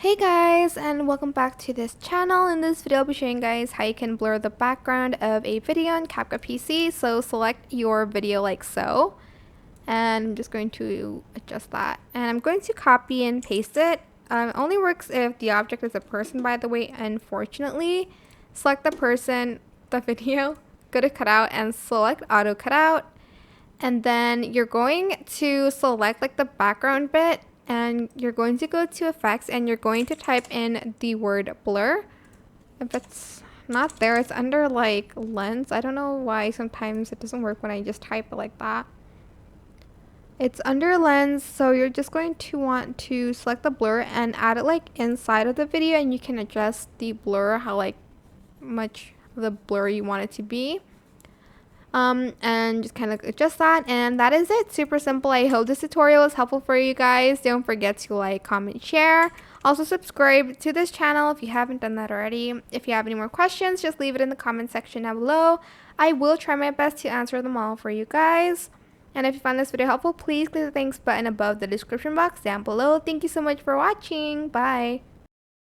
Hey guys, and welcome back to this channel. In this video I'll be showing you guys how you can blur the background of a video on CapCut PC. So select your video like so, and I'm just going to adjust that, and I'm going to copy and paste it. Only works if the object is a person, by the way. Unfortunately, select the person, the video, go to cutout and select auto cutout, and then you're going to select like the background bit, and you're going to go to effects and you're going to type in the word blur. If it's not there, it's under like lens. I don't know why sometimes it doesn't work when I just type it like that. It's under lens, so you're just going to want to select the blur and add it like inside of the video, and you can adjust the blur, how like much of the blur you want it to be. And just kind of adjust that, and that is it. Super simple. I hope this tutorial was helpful for you guys. Don't forget to like, comment, share. Also subscribe to this channel if you haven't done that already. If you have any more questions, just leave it in the comment section down below. I will try my best to answer them all for you guys. And if you found this video helpful, please click the thanks button above the description box down below. Thank you so much for watching. Bye.